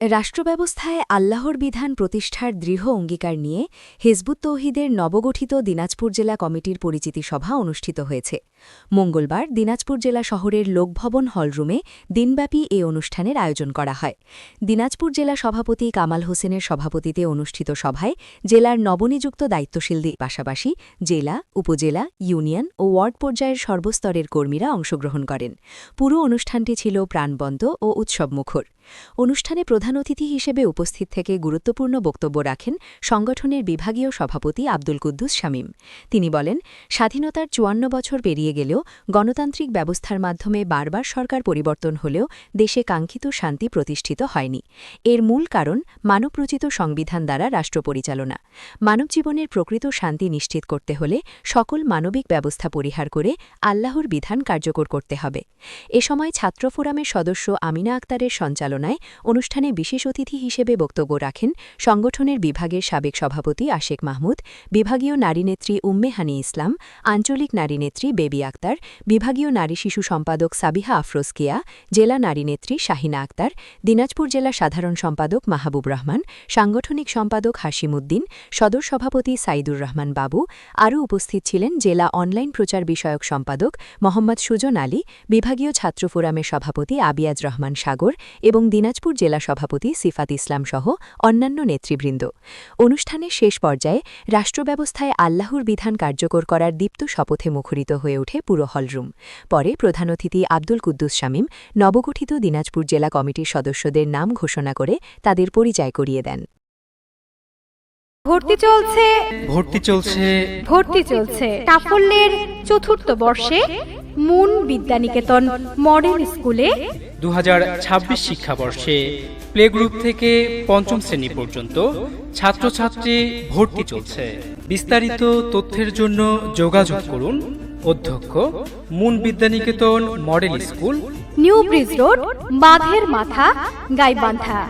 রাষ্ট্রব্যবস্থায় আল্লাহর বিধান প্রতিষ্ঠার দৃঢ় অঙ্গীকার নিয়ে হিজবুত তৌহিদের নবগঠিত দিনাজপুর জেলা কমিটির পরিচিতি সভা অনুষ্ঠিত হয়েছে। মঙ্গলবার দিনাজপুর জেলা শহরের লোকভবন হলরুমে দিনব্যাপী এ অনুষ্ঠানের আয়োজন করা হয়। দিনাজপুর জেলা সভাপতি কামাল হোসেনের সভাপতিতে অনুষ্ঠিত সভায় জেলার নবনিযুক্ত দায়িত্বশীলদের পাশাপাশি জেলা, উপজেলা, ইউনিয়ন ও ওয়ার্ড পর্যায়ের সর্বস্তরের কর্মীরা অংশগ্রহণ করেন। পুরো অনুষ্ঠানটি ছিল প্রাণবন্ত ও উৎসবমুখর। অনুষ্ঠানে প্রধান অতিথি হিসেবে উপস্থিত থেকে গুরুত্বপূর্ণ বক্তব্য রাখেন সংগঠনের বিভাগীয় সভাপতি আব্দুল কুদ্দুস শামীম। তিনি বলেন, স্বাধীনতার ৫৪ বছর পেরিয়ে গেলেও গণতান্ত্রিক ব্যবস্থার মাধ্যমে বারবার সরকার পরিবর্তন হলেও দেশে কাঙ্ক্ষিত শান্তি প্রতিষ্ঠিত হয়নি। এর মূল কারণ মানবরচিত সংবিধান দ্বারা রাষ্ট্র পরিচালনা। মানবজীবনের প্রকৃত শান্তি নিশ্চিত করতে হলে সকল মানবিক ব্যবস্থা পরিহার করে আল্লাহর বিধান কার্যকর করতে হবে। এ সময় ছাত্র ফোরামের সদস্য আমিনা আক্তারের সঞ্চালনায় অনুষ্ঠানে বিশেষ অতিথি হিসেবে বক্তব্য রাখেন সংগঠনের বিভাগের সাবেক সভাপতি আশেক মাহমুদ, বিভাগীয় নারীনেত্রী উম্মে হানি ইসলাম, আঞ্চলিক নারীনেত্রী বেবি আক্তার, বিভাগীয় নারী শিশু সম্পাদক সাবিহা আফরোজ কিয়া, জেলা নারীনেত্রী শাহিনা আক্তার, দিনাজপুর জেলা সাধারণ সম্পাদক মাহবুব রহমান, সাংগঠনিক সম্পাদক হাশিম উদ্দিন, সদর সভাপতি সাইদুর রহমান বাবু। আরও উপস্থিত ছিলেন জেলা অনলাইন প্রচার বিষয়ক সম্পাদক মোহাম্মদ সুজন আলী, বিভাগীয় ছাত্র ফোরামের সভাপতি আবিয়াজ রহমান সাগর এবং দিনাজপুর জেলা সভাপতি সিফাত ইসলাম সহ অন্যান্য নেতৃবৃন্দ। অনুষ্ঠানের শেষ পর্যায়ে রাষ্ট্রব্যবস্থায় আল্লাহর বিধান কার্যকর করার দীপ্ত শপথে মুখরিত হয়ে ওঠে পুরো হলরুম। পরে প্রধান অতিথি আব্দুল কুদ্দুস শামীম নবগঠিত দিনাজপুর জেলা কমিটির সদস্যদের নাম ঘোষণা করে তাদের পরিচয় করিয়ে দেন। ভর্তি চলছে সাফল্যের চতুর্থ বর্ষে মুন বিদ্যানিকেতন মডেল স্কুলে ২০২৬ শিক্ষাবর্ষে প্লে গ্রুপ থেকে পঞ্চম শ্রেণী পর্যন্ত ছাত্রছাত্রী ভর্তি চলছে। বিস্তারিত তথ্যের জন্য যোগাযোগ করুন অধ্যক্ষ, moon Vidyaniketan model school, new bridge road, বাঁধের মাথা, গাইবান্ধা।